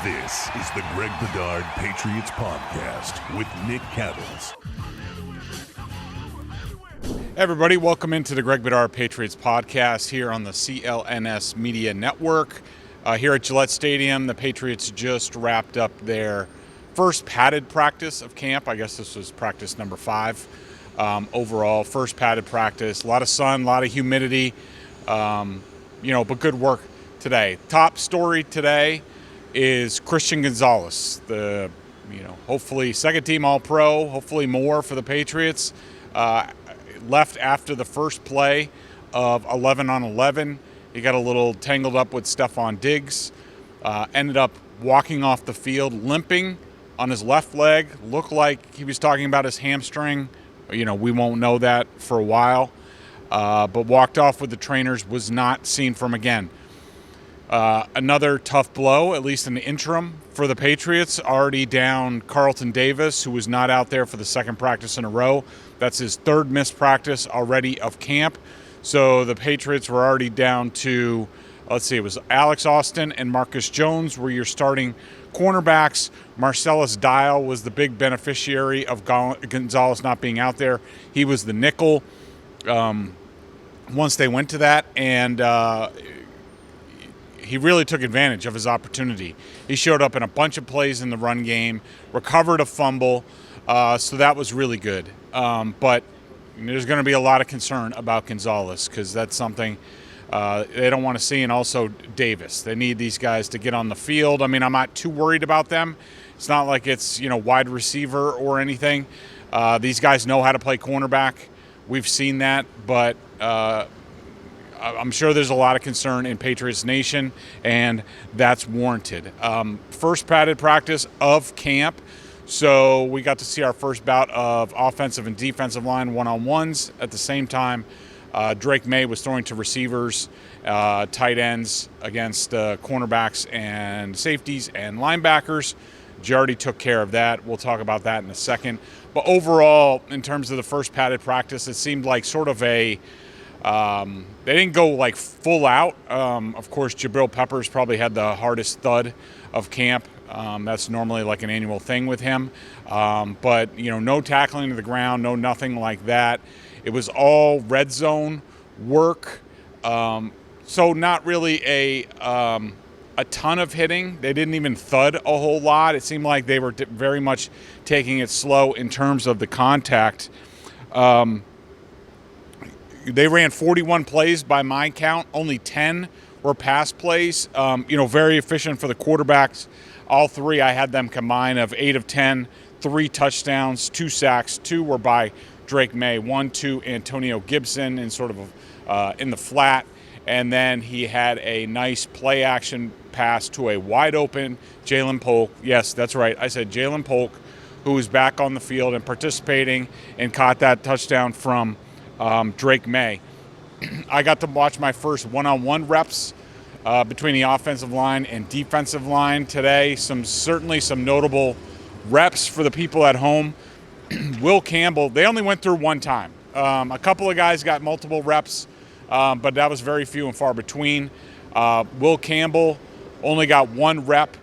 This is the Greg Bedard Patriots Podcast with Nick Cattles. Hey everybody, welcome into the Greg Bedard Patriots Podcast here on the CLNS Media Network. Here at Gillette Stadium, the Patriots just wrapped up their first padded practice of camp. I guess this was practice number 5 overall. First padded practice. A lot of sun, a lot of humidity, but good work today. Top story today is Christian Gonzalez, the hopefully second team All-Pro, hopefully more for the Patriots. Left after the first play of 11 on 11. He got a little tangled up with Stephon Diggs. Ended up walking off the field limping on his left leg. Looked like he was talking about his hamstring. We won't know that for a while. But walked off with the trainers, was not seen from again. Another tough blow, at least in the interim, for the Patriots. Already down Carlton Davis, who was not out there for the second practice in a row. That's his third missed practice already of camp. So the Patriots were already down to, it was Alex Austin and Marcus Jones were your starting cornerbacks. Marcellus Dial was the big beneficiary of Gonzalez not being out there. He was the nickel once they went to that, and he really took advantage of his opportunity. He showed up in a bunch of plays in the run game, recovered a fumble, so that was really good. But there's going to be a lot of concern about Gonzalez because that's something they don't want to see, and also Davis. They need these guys to get on the field. I mean, I'm not too worried about them. It's not like it's, wide receiver or anything. These guys know how to play cornerback. We've seen that, but I'm sure there's a lot of concern in Patriots Nation, and that's warranted. First padded practice of camp, so we got to see our first bout of offensive and defensive line one-on-ones. At the same time, Drake May was throwing to receivers, tight ends against cornerbacks and safeties and linebackers. Jardy took care of that. We'll talk about that in a second. But overall, in terms of the first padded practice, it seemed like sort of a they didn't go like full out. Of course, Jabril Peppers probably had the hardest thud of camp. That's normally like an annual thing with him. But, no tackling to the ground, no nothing like that. It was all red zone work. So not really a ton of hitting. They didn't even thud a whole lot. It seemed like they were very much taking it slow in terms of the contact. They ran 41 plays by my count. Only 10 were pass plays. Very efficient for the quarterbacks. All three, I had them combined of 8 of 10, 3 touchdowns, 2 sacks. 2 were by Drake May, 1 to Antonio Gibson in sort of in the flat. And then he had a nice play action pass to a wide open Jalen Polk. Yes, that's right. I said Jalen Polk, who was back on the field and participating and caught that touchdown from Drake May. I got to watch my first one-on-one reps between the offensive line and defensive line today. Certainly some notable reps for the people at home. Will Campbell, they only went through one time. A couple of guys got multiple reps, but that was very few and far between. Will Campbell only got 1 rep.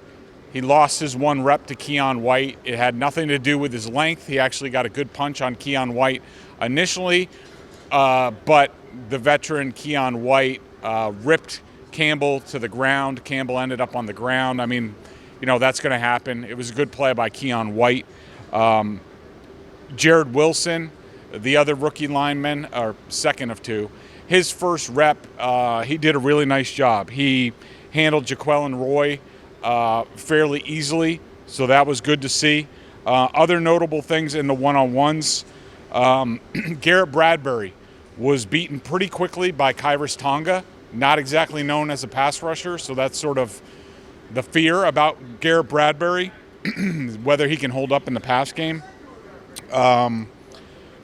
He lost his 1 rep to Keon White. It had nothing to do with his length. He actually got a good punch on Keon White initially. But the veteran Keon White ripped Campbell to the ground. Campbell ended up on the ground. I mean, that's going to happen. It was a good play by Keon White. Jared Wilson, the other rookie lineman, or second of 2, his first rep, he did a really nice job. He handled Jaquelin Roy fairly easily, so that was good to see. Other notable things in the one-on-ones, Garrett Bradbury was beaten pretty quickly by Kyrus Tonga, not exactly known as a pass rusher, so that's sort of the fear about Garrett Bradbury, whether he can hold up in the pass game.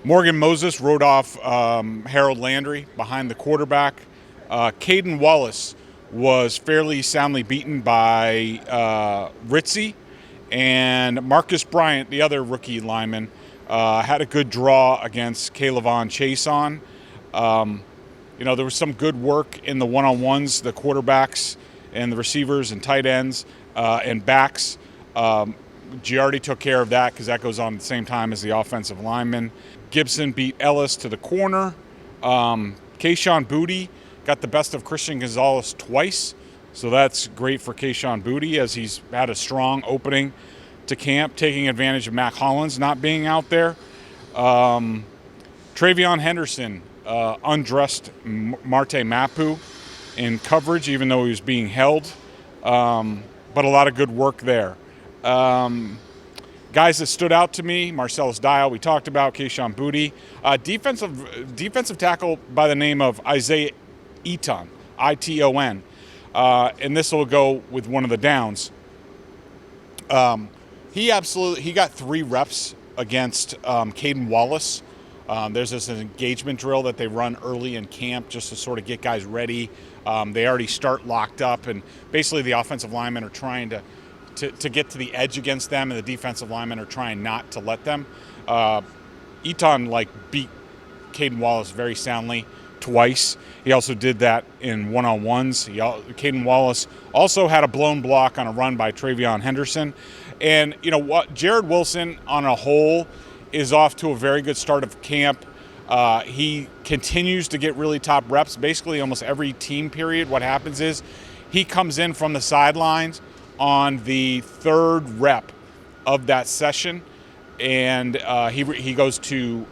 Morgan Moses rode off Harold Landry behind the quarterback. Caden Wallace was fairly soundly beaten by Ritzy, and Marcus Bryant, the other rookie lineman, had a good draw against Kaylavon Chason. There was some good work in the one-on-ones, the quarterbacks and the receivers and tight ends. and backs. Giardi took care of that because that goes on at the same time as the offensive lineman. Gibson beat Ellis to the corner. Kayshon Boutte got the best of Christian Gonzalez twice, so that's great for Kayshon Boutte as he's had a strong opening to camp, taking advantage of Mac Hollins not being out there. Travion Henderson undressed Marte Mapu in coverage, even though he was being held, but a lot of good work there. Guys that stood out to me, Marcellus Dial, we talked about, Kayshon Boutte. Defensive tackle by the name of Isaiah Iton, I-T-O-N. And this will go with one of the downs. He got 3 reps against Caden Wallace. There's this engagement drill that they run early in camp just to sort of get guys ready. They already start locked up, and basically the offensive linemen are trying to get to the edge against them, and the defensive linemen are trying not to let them. Eaton beat Caden Wallace very soundly twice. He also did that in one-on-ones. Caden Wallace also had a blown block on a run by Travion Henderson. And you know what? Jared Wilson on a whole is off to a very good start of camp. He continues to get really top reps. Basically almost every team period, what happens is he comes in from the sidelines on the 3rd rep of that session, and he goes to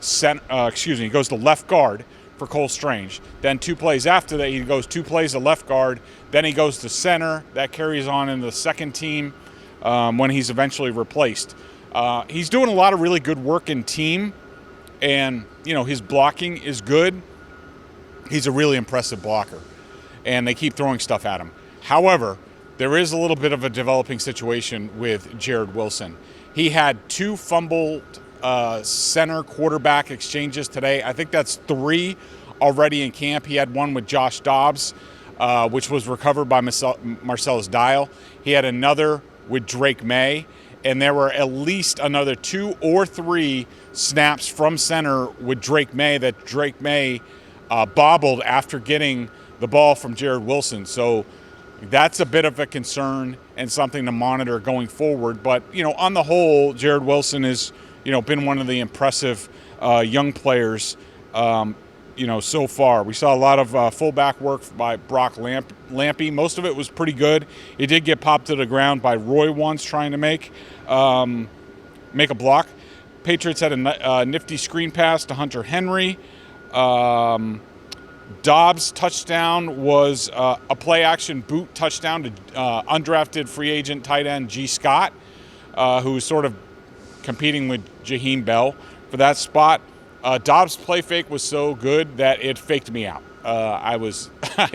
he goes to left guard for Cole Strange. Then 2 plays after that, he goes 2 plays to left guard. Then he goes to center. That carries on in the second team when he's eventually replaced. He's doing a lot of really good work in team, and his blocking is good. He's a really impressive blocker, and they keep throwing stuff at him. However, there is a little bit of a developing situation with Jared Wilson. He had 2 fumbled center quarterback exchanges today. I think that's 3 already in camp. He had one with Josh Dobbs, which was recovered by Marcellus Dial. He had another with Drake May, and there were at least another 2 or 3 snaps from center with Drake May that Drake May bobbled after getting the ball from Jared Wilson. So that's a bit of a concern and something to monitor going forward. But, on the whole, Jared Wilson has, been one of the impressive young players, so far. We saw a lot of fullback work by Brock Lampy. Most of it was pretty good. It did get popped to the ground by Roy once trying to make a block. Patriots had a nifty screen pass to Hunter Henry. Dobbs' touchdown was a play-action boot touchdown to undrafted free agent tight end G. Scott, who was sort of competing with Jaheim Bell for that spot. Dobbs' play fake was so good that it faked me out. I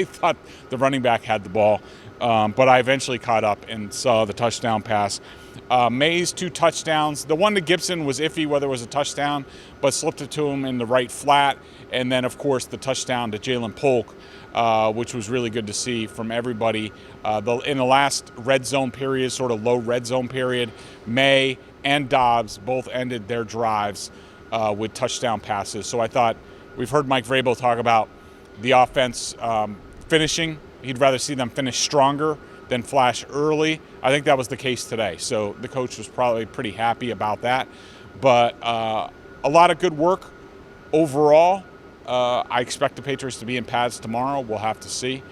thought the running back had the ball, but I eventually caught up and saw the touchdown pass. May's 2 touchdowns. The one to Gibson was iffy whether it was a touchdown, but slipped it to him in the right flat. And then, of course, the touchdown to Jalen Polk, which was really good to see from everybody. In the last red zone period, sort of low red zone period, May and Dobbs both ended their drives with touchdown passes. So I thought, we've heard Mike Vrabel talk about the offense finishing. He'd rather see them finish stronger than flash early. I think that was the case today. So the coach was probably pretty happy about that. But a lot of good work overall. I expect the Patriots to be in pads tomorrow. We'll have to see.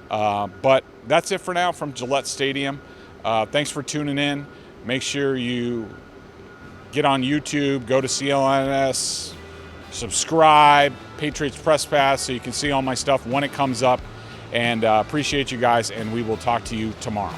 But that's it for now from Gillette Stadium. Thanks for tuning in. Make sure you get on YouTube, go to CLNS, subscribe, Patriots Press Pass, so you can see all my stuff when it comes up. And appreciate you guys, and we will talk to you tomorrow.